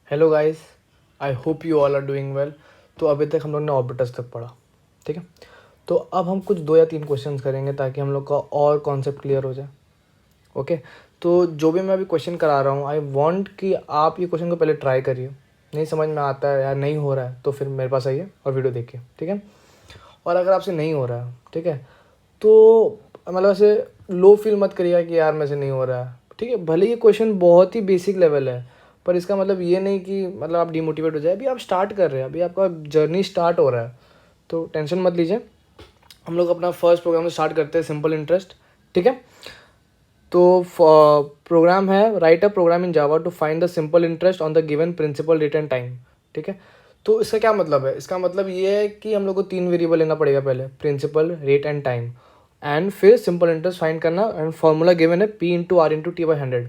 Hello guys, I hope you all are doing well. तो अभी तक हम लोग ने ऑर्बिटल्स तक पढ़ा, ठीक है। तो अब हम कुछ 2 या 3 क्वेश्चंस करेंगे ताकि हम लोग का और कॉन्सेप्ट क्लियर हो जाए। ओके, तो जो भी मैं अभी क्वेश्चन करा रहा हूँ, आई वांट कि आप ये क्वेश्चन को पहले ट्राई करिए। नहीं समझ में आता है या नहीं हो रहा है तो फिर मेरे पास आइए और वीडियो देखिए, ठीक है। और अगर आपसे नहीं हो रहा है, ठीक है, तो मतलब ऐसे लो फील मत करिएगा कि यार मेरे से नहीं हो रहा है, ठीक है। भले ये क्वेश्चन बहुत ही बेसिक लेवल है, पर इसका मतलब ये नहीं कि मतलब आप डिमोटिवेट हो जाए। अभी आप स्टार्ट कर रहे हैं, अभी आपका जर्नी स्टार्ट हो रहा है, तो टेंशन मत लीजिए। हम लोग अपना फर्स्ट प्रोग्राम से स्टार्ट करते हैं, सिंपल इंटरेस्ट, ठीक है। तो प्रोग्राम है, write a program in Java to find the simple interest on the given principal rate and time, ठीक है। तो इसका क्या मतलब है? इसका मतलब ये है कि हम लोग को 3 वेरिएबल लेना पड़ेगा, पहले principal, rate and time, and फिर सिंपल इंटरेस्ट फाइंड करना। एंड फॉर्मूला गिवन है P/R/T/100।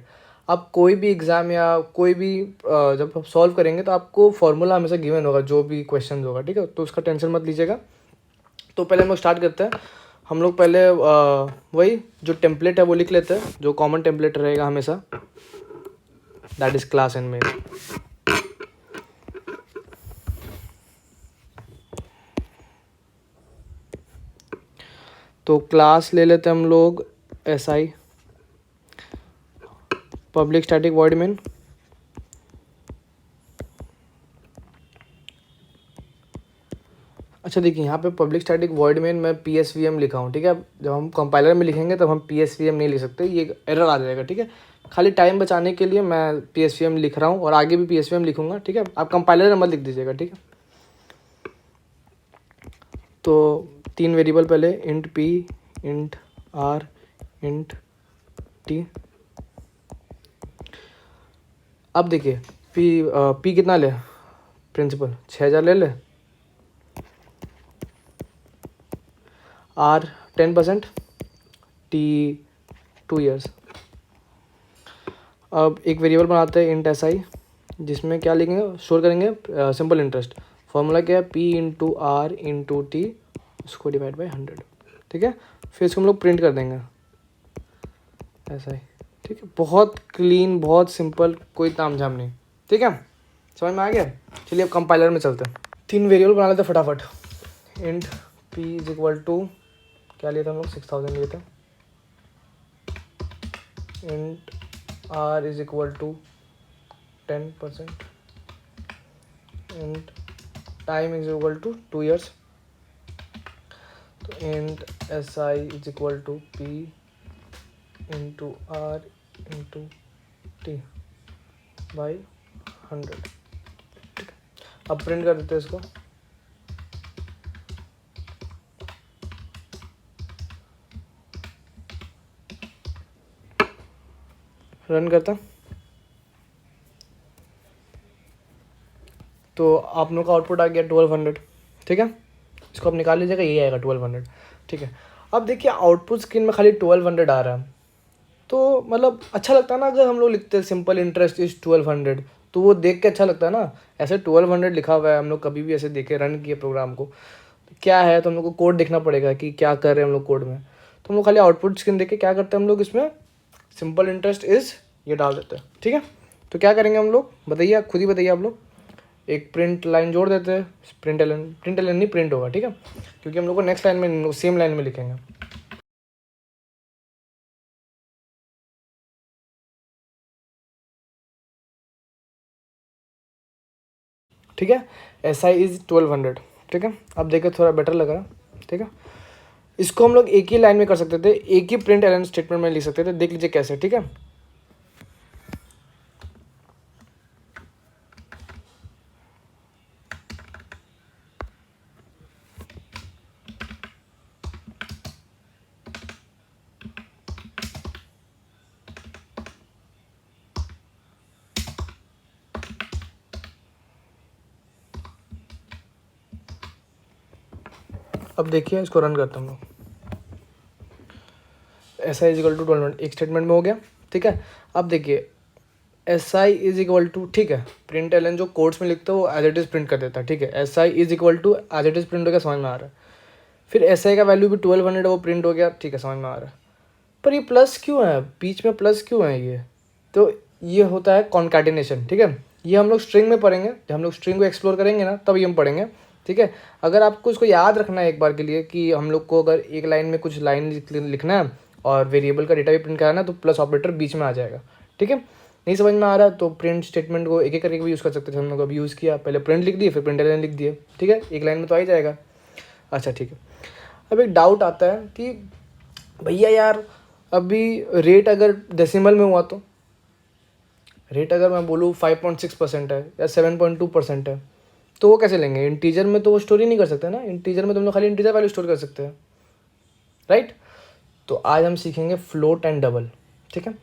आप कोई भी एग्जाम या कोई भी जब आप सॉल्व करेंगे तो आपको फॉर्मूला हमेशा गिवन होगा, जो भी क्वेश्चन होगा, ठीक है। तो उसका टेंशन मत लीजिएगा। तो पहले हम लोग स्टार्ट करते हैं। हम लोग पहले वही जो टेम्पलेट है वो लिख लेते हैं, जो कॉमन टेम्पलेट रहेगा हमेशा, that is class and main. तो क्लास ले लेते हैं हम लोग SI, public static void main. अच्छा देखिए, यहाँ पे पब्लिक स्टैटिक वॉइड मेन मैं PSVM लिखा हूँ, ठीक है। जब हम कंपाइलर में लिखेंगे तब हम PSVM नहीं लिख सकते, ये एरर आ जाएगा, ठीक है। खाली टाइम बचाने के लिए मैं PSVM लिख रहा हूँ और आगे भी PSVM लिखूंगा, ठीक है। आप कंपाइलर में मत लिख दीजिएगा, ठीक है। तो 3 वेरिएबल पहले, int P, int R, int T। अब देखिए P कितना ले, प्रिंसिपल 6000 ले ले, R 10%, T 2 years। अब एक वेरिएबल बनाते हैं इंट SI, जिसमें क्या लिखेंगे, स्टोर करेंगे सिंपल इंटरेस्ट। फॉर्मूला क्या है, P/R/T, उसको डिवाइड बाई 100, ठीक है। फिर इसको हम लोग प्रिंट कर देंगे ऐसा ही, ठीक है। बहुत क्लीन, बहुत सिंपल, कोई तामझाम नहीं, ठीक है। समझ में आ गया? चलिए अब कंपाइलर में चलते हैं। 3 वेरिएबल बना लेते फटाफट। Int P is equal to, क्या लिए थे हम लोग, 6000 लिए थे। Int R is equal to 10%, int time is equal to 2 years। तो int SI is equal to P into R into T by 100। अब प्रिंट कर देते हैं इसको। रन करता, तो आप लोग का आउटपुट आ गया 1200, ठीक है। इसको आप निकाल लीजिएगा, ये आएगा 1200, ठीक है। अब देखिए आउटपुट स्क्रीन में खाली 1200 आ रहा है, तो मतलब अच्छा लगता है ना। अगर हम लोग लिखते हैं सिंपल इंटरेस्ट इज 1200, तो वो देख के अच्छा लगता है ना। ऐसे 1200 लिखा हुआ है, हम लोग कभी भी ऐसे देखे, रन किए प्रोग्राम को, तो क्या है, तो हम लोग को कोड देखना पड़ेगा कि क्या कर रहे हैं हम लोग कोड में। तो हम लोग खाली आउटपुट स्क्रीन देख के क्या करते हैं, हम लोग इसमें सिंपल इंटरेस्ट इज ये डाल देते हैं, ठीक है। तो क्या करेंगे हम लोग, बताइए, खुद ही बताइए आप लोग। एक प्रिंट लाइन जोड़ देते हैं, प्रिंट एलन नहीं प्रिंट होगा, ठीक है, क्योंकि हम लोग को नेक्स्ट लाइन में सेम लाइन में लिखेंगे। ठीक है, SI इज 1200, ठीक है। अब देखिए थोड़ा बेटर लग रहा है, ठीक है। इसको हम लोग एक ही लाइन में कर सकते थे, एक ही प्रिंट एलन स्टेटमेंट में लिख सकते थे। देख लीजिए कैसे, ठीक है। अब देखिए इसको रन करते हम लोग। SI इज इक्वल टू 1200 एक स्टेटमेंट में हो गया, ठीक है। अब देखिए SI इज इक्वल टू, ठीक है, प्रिंट एलन जो कोड्स में लिखते हो वो एज इट इज प्रिंट कर देता है, ठीक है। SI is equal to as it is print हो गया, समझ में आ रहा है। फिर SI का वैल्यू भी 1200 वो प्रिंट हो गया, ठीक है, समझ में आ रहा है। पर ये प्लस क्यों है, बीच में प्लस क्यों है ये? तो ये होता है कॉन्कैटिनेशन, ठीक है। ये हम लोग स्ट्रिंग में पढ़ेंगे, जब हम लोग स्ट्रिंग को एक्सप्लोर करेंगे ना तब ये हम पढ़ेंगे, ठीक है। अगर आपको इसको याद रखना है एक बार के लिए कि हम लोग को अगर एक लाइन में कुछ लाइन लिखना है और वेरिएबल का डेटा भी प्रिंट कराना है तो प्लस ऑपरेटर बीच में आ जाएगा, ठीक है। नहीं समझ में आ रहा तो प्रिंट स्टेटमेंट को एक एक करके भी यूज़ कर सकते थे हम लोग, अभी यूज़ किया, पहले प्रिंट लिख दिए फिर प्रिंट लाइन लिख दिए, ठीक है, एक लाइन में तो आ ही जाएगा। अच्छा ठीक है, अब एक डाउट आता है कि भैया यार अभी रेट अगर डेसिमल में हुआ तो रेट अगर मैं बोलूँ 5.6% है या 7.2% है तो वो कैसे लेंगे? इंटीजर में तो वो स्टोर ही नहीं कर सकते ना, इंटीजर में तो हम लोग खाली इंटीजर वैल्यू स्टोर कर सकते हैं, राइट। तो आज हम सीखेंगे फ्लोट एंड डबल, ठीक है।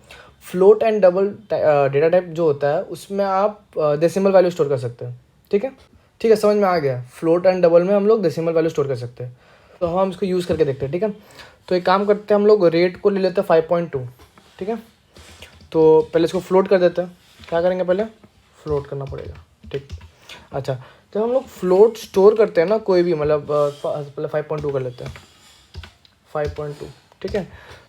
Float and double data type जो होता है उसमें आप डेसिमल वैल्यू स्टोर कर सकते हैं, ठीक है। ठीक है, समझ में आ गया। फ्लोट एंड डबल में हम लोग डेसिमल वैल्यू स्टोर कर सकते हैं, तो हम इसको यूज़ करके देखते हैं, ठीक है। तो एक काम करते हैं, हम लोग रेट को ले लेते हैं 5.2, ठीक है। तो पहले इसको फ्लोट कर देते हैं, क्या करेंगे पहले फ्लोट करना पड़ेगा, ठीक। अच्छा, जब हम लोग फ्लोट स्टोर करते हैं ना कोई भी, मतलब पहले 5.2 कर लेते हैं, 5.2, ठीक है।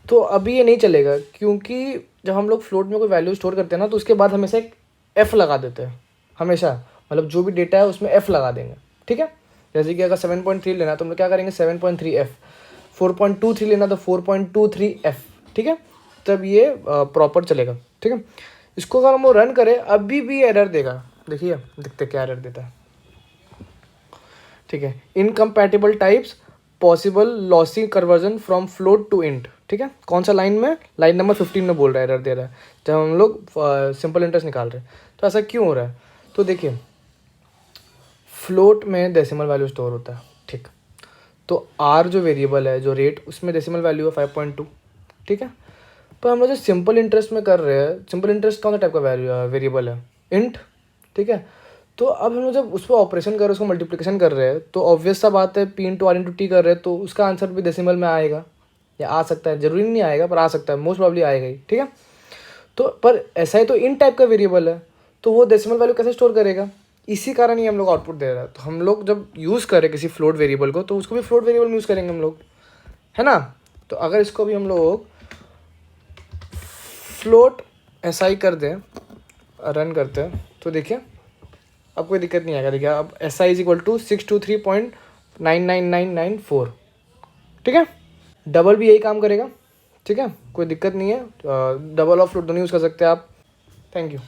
तो अभी ये नहीं चलेगा क्योंकि जब हम लोग फ्लोट में कोई वैल्यू स्टोर करते हैं ना तो उसके बाद हमेशा एक एफ लगा देते हैं, हमेशा, मतलब जो भी डेटा है उसमें एफ लगा देंगे, ठीक है। जैसे कि अगर 7.3 लेना तो हम लोग क्या करेंगे 7.3 एफ, 4.23 लेना तो 4.23 एफ, ठीक है। तब ये प्रॉपर चलेगा, ठीक है। इसको अगर हम रन करें अभी भी एरर देगा, देखिए देखते क्या एरर देता है, ठीक है। Incompatible types possible lossy conversion from float to int, ठीक है। कौन सा लाइन में? लाइन नंबर 15 में बोल रहा है, एरर दे रहा है जब हम लोग सिंपल इंटरेस्ट निकाल रहे हैं। तो ऐसा क्यों हो रहा है? तो देखिए फ्लोट में डेसिमल वैल्यू स्टोर होता है, ठीक। तो आर जो वेरिएबल है, जो रेट, उसमें डेसिमल वैल्यू है 5.2, ठीक है। पर हम लोग जो सिंपल इंटरेस्ट में कर रहे हैं, सिंपल इंटरेस्ट कौन सा टाइप का वेरिएबल है? इंट, ठीक है। तो अब हम लोग जब उस पर ऑपरेशन कर रहे हैं, उसको मल्टीप्लिकेशन कर रहे हैं, तो ऑब्वियस सा बात है P into R into T कर रहे हैं तो उसका आंसर भी डेसिमल में आएगा या आ सकता है, जरूरी नहीं आएगा पर आ सकता है, मोस्ट प्रॉब्ली आएगा ही, ठीक है। तो पर ऐसा ही तो इन टाइप का वेरिएबल है तो वो डेसिमल वैल्यू कैसे स्टोर करेगा? इसी कारण ही हम लोग आउटपुट दे रहा है। तो हम लोग जब यूज़ करें किसी फ्लोट वेरिएबल को तो उसको भी फ्लोट वेरिएबल में यूज़ करेंगे हम लोग, है ना। तो अगर इसको भी हम लोग फ्लोट ऐसा ही कर दें, रन करते हैं तो देखिए अब कोई दिक्कत नहीं आएगा। देखिए अब S I is equal to 623.99994, ठीक है। डबल भी यही काम करेगा, ठीक है, कोई दिक्कत नहीं है। डबल और फ्लोट दोनों यूज़ कर सकते हैं आप। Thank you.